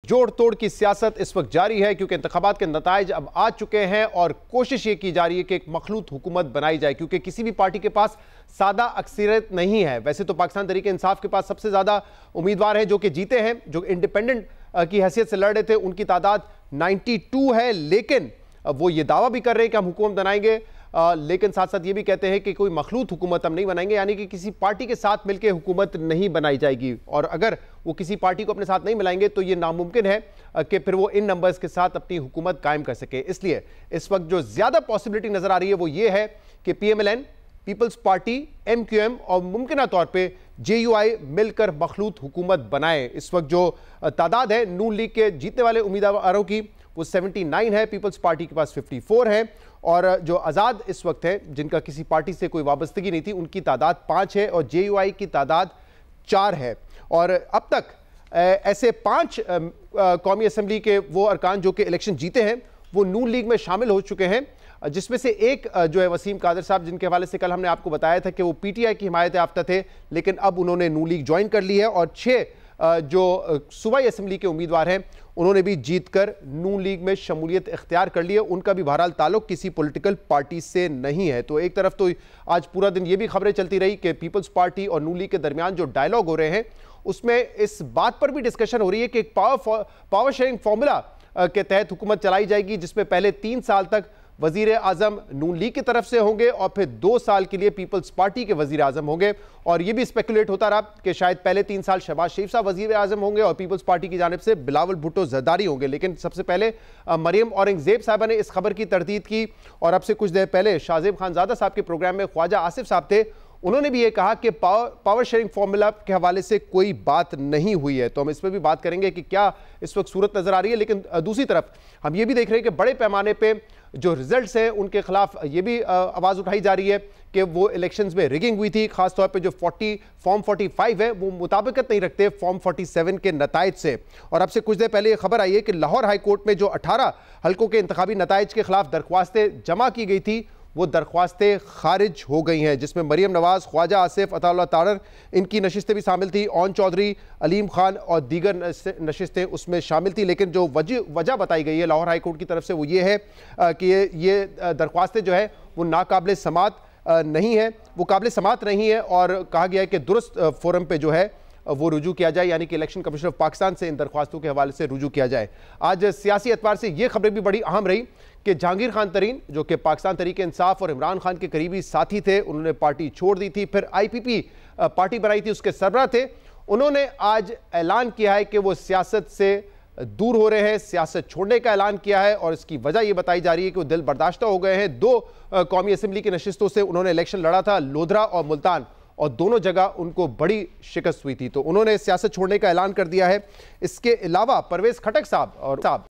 जोड़ तोड़ की सियासत इस वक्त जारी है क्योंकि इंतखाबात के नताइज अब आ चुके हैं और कोशिश ये की जा रही है कि एक मखलूत हुकूमत बनाई जाए क्योंकि किसी भी पार्टी के पास सादा अक्सरियत नहीं है। वैसे तो पाकिस्तान तहरीक इंसाफ के पास सबसे ज्यादा उम्मीदवार हैं जो कि जीते हैं, जो इंडिपेंडेंट की हैसियत से लड़ रहे थे, उनकी तादाद 92 है, लेकिन वो ये दावा भी कर रहे हैं कि हम हुकूमत बनाएंगे, लेकिन साथ साथ ये भी कहते हैं कि कोई मखलूत हुकूमत हम नहीं बनाएंगे, यानी कि किसी पार्टी के साथ मिलकर हुकूमत नहीं बनाई जाएगी। और अगर वो किसी पार्टी को अपने साथ नहीं मिलाएंगे तो ये नामुमकिन है कि फिर वो इन नंबर्स के साथ अपनी हुकूमत कायम कर सके। इसलिए इस वक्त जो ज्यादा पॉसिबिलिटी नजर आ रही है वो ये है कि PMLN, पीपल्स पार्टी, MQM और मुमकिन तौर पर JUI मिलकर मखलूत हुकूमत बनाए। इस वक्त जो तादाद है नून लीग के जीतने वाले उम्मीदवारों की वो 79 है, पीपल्स पार्टी के पास 54 है, और जो आज़ाद इस वक्त है जिनका किसी पार्टी से कोई वाबस्तगी नहीं थी उनकी तादाद 5 है और JUI की तादाद 4 है। और अब तक ऐसे 5 कौमी असम्बली के वो अरकान जो कि इलेक्शन जीते हैं वो नून लीग में शामिल हो चुके हैं, जिसमें से एक जो है वसीम कादर साहब, जिनके हवाले से कल हमने आपको बताया था कि वो PTI की हिमायत याफ्ता थे, लेकिन अब उन्होंने नून लीग ज्वाइन कर ली है। और 6 जो सूबाई असम्बली के उम्मीदवार हैं उन्होंने भी जीतकर नून लीग में शमूलियत इख्तियार कर ली है। उनका भी बहरहाल ताल्लुक किसी पॉलिटिकल पार्टी से नहीं है। तो एक तरफ तो आज पूरा दिन ये भी खबरें चलती रही कि पीपल्स पार्टी और नून लीग के दरमियान जो डायलॉग हो रहे हैं उसमें इस बात पर भी डिस्कशन हो रही है कि एक पावर शेयरिंग फॉर्मूला के तहत हुकूमत चलाई जाएगी, जिसमें पहले 3 साल तक वजीर आजम नून लीग की तरफ से होंगे और फिर 2 साल के लिए पीपल्स पार्टी के वजीर आजम होंगे। और यह भी स्पेकुलेट होता रहा कि शायद पहले 3 साल शहबाज शरीफ साहब वजीर आजम होंगे और पीपल्स पार्टी की जानिब से बिलावल भुट्टो जरदारी होंगे, लेकिन सबसे पहले मरियम औरंगजेब साहबा ने इस खबर की तरदीद की। और अब से कुछ देर पहले शाहजेब खानजादा साहब के प्रोग्राम में ख्वाजा आसिफ साहब थे, उन्होंने भी ये कहा कि पावर शेयरिंग फॉर्मूला के हवाले से कोई बात नहीं हुई है। तो हम इस पर भी बात करेंगे कि क्या इस वक्त सूरत नजर आ रही है। लेकिन दूसरी तरफ हम ये भी देख रहे हैं कि बड़े पैमाने पे जो रिजल्ट्स हैं उनके खिलाफ ये भी आवाज़ उठाई जा रही है कि वो इलेक्शंस में रिगिंग हुई थी, खासतौर पे जो फॉर्म 45 है वो मुताबिकत नहीं रखते फॉर्म 47 के नताइज से। और अब से कुछ देर पहले ये खबर आई है कि लाहौर हाई कोर्ट में जो 18 हल्कों के इंतखाबी नताइज के खिलाफ दरख्वास्तें जमा की गई थी वो दरख्वास्तें खारिज हो गई हैं, जिसमें मरियम नवाज, ख्वाजा आसिफ, अताउल्लाह तारर, इनकी नशिस्तें भी शामिल थी, ओन चौधरी, अलीम खान और दीगर नशिस्तें उसमें शामिल थी। लेकिन जो वजह बताई गई है लाहौर हाई कोर्ट की तरफ से वो ये है कि ये दरख्वास्तें जो है वो नाकाबिल समात नहीं है, वो काबिल समात नहीं है, और कहा गया है कि दुरुस्त फोरम पे जो है वो रुजू किया जाए, यानी कि इलेक्शन कमीशन ऑफ पाकिस्तान से इन दरख्वास्तों के हवाले से रुजू किया जाए। आज सियासी एतबार से ये खबरें भी बड़ी अहम रही कि जहांगीर खान तरीन, जो कि पाकिस्तान तहरीक इंसाफ और इमरान खान के करीबी साथी थे, उन्होंने पार्टी छोड़ दी थी, फिर IPP पार्टी बनाई थी, उसके सरबराह थे, उन्होंने आज ऐलान किया है कि वो सियासत से दूर हो रहे हैं, सियासत छोड़ने का ऐलान किया है। और इसकी वजह यह बताई जा रही है कि वो दिल बर्दाश्ता हो गए हैं। 2 कौमी असम्बली की नशिस्तों से उन्होंने इलेक्शन लड़ा था, लोधरा और मुल्तान, और दोनों जगह उनको बड़ी शिकस्त हुई थी, तो उन्होंने सियासत छोड़ने का ऐलान कर दिया है। इसके अलावा परवेज खटक साहब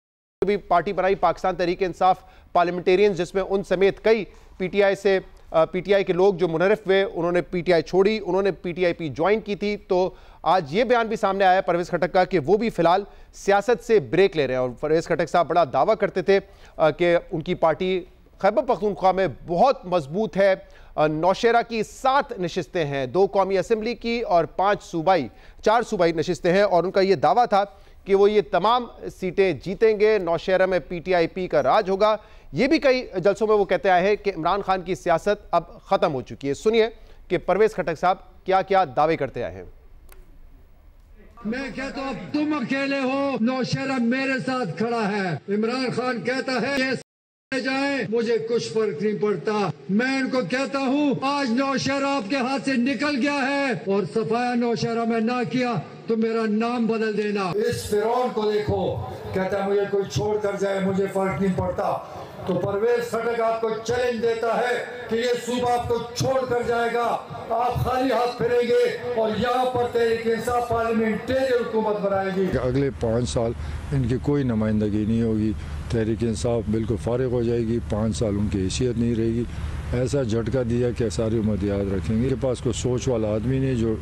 भी पार्टी बनाई, पाकिस्तान तहरीक इंसाफ पार्लियामेंटेरियंस, जिसमें उन समेत कई PTI के लोग जो मुनहरिफ हुए, उन्होंने PTI छोड़ी, उन्होंने PTIP ज्वाइन की थी। तो आज ये बयान भी सामने आया परवेज खटक का कि वो भी फिलहाल सियासत से ब्रेक ले रहे हैं। और परवेज खटक साहब बड़ा दावा करते थे कि उनकी पार्टी खैबर पख्तूनख्वा में बहुत मजबूत है, नौशेरा की 7 नशिस्तें हैं, 2 कौमी असम्बली की और 4 सूबाई नशिस्तें हैं, और उनका ये दावा था कि वो ये तमाम सीटें जीतेंगे, नौशेरा में PTIP का राज होगा। ये भी कई जलसों में वो कहते आए हैं कि इमरान खान की सियासत अब खत्म हो चुकी है। सुनिए कि परवेज खटक साहब क्या क्या दावे करते आए हैं। मैं कहता हूं अब तुम अकेले हो, नौशेरा मेरे साथ खड़ा है। इमरान खान कहता है जाए मुझे कुछ फर्क नहीं पड़ता। मैं इनको कहता हूँ आज नौशेरा आपके हाथ से निकल गया है और सफाया नौशेरा में ना किया तो मेरा नाम बदल देना। इस फिरौन को देखो, कहता है मुझे कोई छोड़ कर जाए मुझे फर्क नहीं पड़ता। तो परवेज खटक आपको चैलेंज देता है कि ये सूबा आपको छोड़ कर जाएगा, आप खाली हाथ फिरेंगे और यहाँ पर तहरीक इंसाफ पार्लियामेंटेरियन हुकूमत बनाएगी। अगले 5 साल इनकी कोई नुमाइंदगी नहीं होगी, तहरीक इंसाफ बिल्कुल फारिग हो जाएगी, 5 साल उनकी हैसियत नहीं रहेगी। ऐसा झटका दिया कि सारी उम्र याद रखेंगे। इनके पास कोई सोच वाला आदमी नहीं जो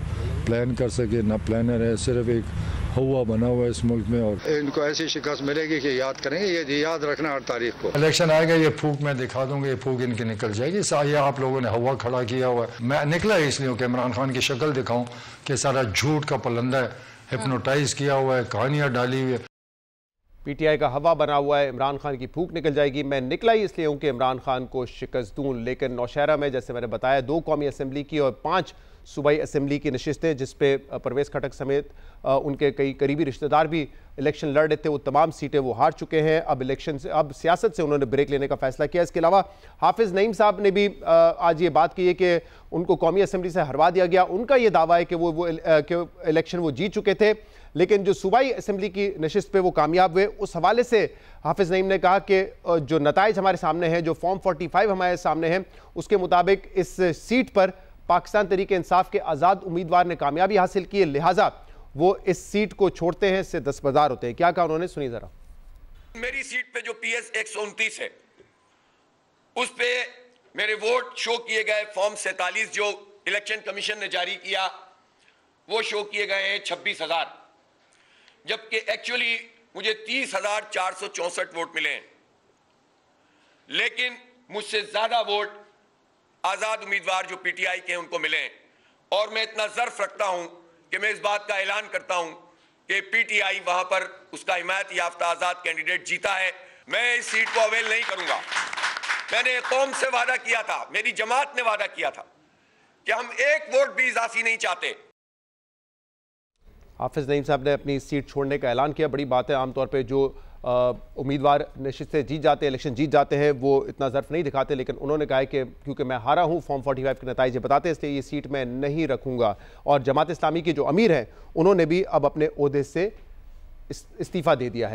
प्लान कर सके, ना प्लानर है, सिर्फ एक हवा बना हुआ है इस मुल्क में। और इनको ऐसी शिकस्त मिलेगी कि याद करेंगे, ये याद रखना 8 तारीख को इलेक्शन आएगा, ये फूक मैं दिखा दूंगा, ये फूक इनकी निकल जाएगी। ये आप लोगों ने हवा खड़ा किया हुआ है। मैं निकला इसलिए कि इमरान खान की शक्ल दिखाऊं कि सारा झूठ का पलंदा है, हिप्नोटाइज किया हुआ है, कहानियां डाली हुई है। पीटीआई का हवा बना हुआ है, इमरान खान की फूंक निकल जाएगी। मैं निकला ही इसलिए हूं कि इमरान खान को शिकस्त दूं। लेकिन नौशहरा में जैसे मैंने बताया 2 कौमी असम्बली की और 5 सूबाई असम्बली की नशिस्तें, जिसपे परवेज़ खटक समेत उनके कई करीबी रिश्तेदार भी इलेक्शन लड़ रहे थे, वो तमाम सीटें वो हार चुके हैं। अब सियासत से उन्होंने ब्रेक लेने का फैसला किया। इसके अलावा हाफिज़ नईम साहब ने भी आज ये बात की है कि उनको कौमी असम्बली से हरवा दिया गया। उनका ये दावा है कि वो इलेक्शन वो जीत चुके थे, लेकिन जो सूबाई असम्बली की नशिस्त पे वो कामयाब हुए। उस हवाले से हाफिज़ नईम ने कहा कि जो नताइज हमारे सामने हैं, जो फॉर्म 45 हमारे सामने हैं, उसके मुताबिक इस सीट पर पाकिस्तान तहरीक इंसाफ के आज़ाद उम्मीदवार ने कामयाबी हासिल की है, लिहाजा वो इस सीट को छोड़ते हैं, इससे दस्तबरदार होते हैं। क्या कहा उन्होंने, सुनिए जरा। मेरी सीट पे जो PS 129 है, उस पे मेरे वोट शो किए गए फॉर्म 47 जो इलेक्शन कमीशन ने जारी किया, वो शो किए गए हैं 26,000, जबकि एक्चुअली मुझे 30,464 वोट मिले हैं। लेकिन मुझसे ज्यादा वोट आजाद उम्मीदवार जो PTI के हैं उनको मिले हैं। और मैं इतना ज़र्फ रखता हूं कि मैं इस बात का ऐलान करता हूं कि PTI वहां पर उसका हिमायत याफ्ता आजाद कैंडिडेट जीता है। मैं इस सीट को अवेल नहीं करूंगा। मैंने कौम से वादा किया था, मेरी जमात ने वादा किया था कि हम एक वोट भी इजाफी नहीं चाहते। हाफिज़ नईम साहब ने अपनी सीट छोड़ने का ऐलान किया। बड़ी बात है, आमतौर पे जो उम्मीदवार नशिस्तें जीत जाते हैं, इलेक्शन जीत जाते हैं, वो इतना ज़र्फ नहीं दिखाते, लेकिन उन्होंने कहा है कि क्योंकि मैं हारा हूं, फॉर्म 45 के नतीजे बताते हैं, इसलिए ये सीट मैं नहीं रखूंगा। और जमात इस्लामी के जो अमीर हैं, उन्होंने भी अब अपने ओहदे से इस्तीफ़ा दे दिया है।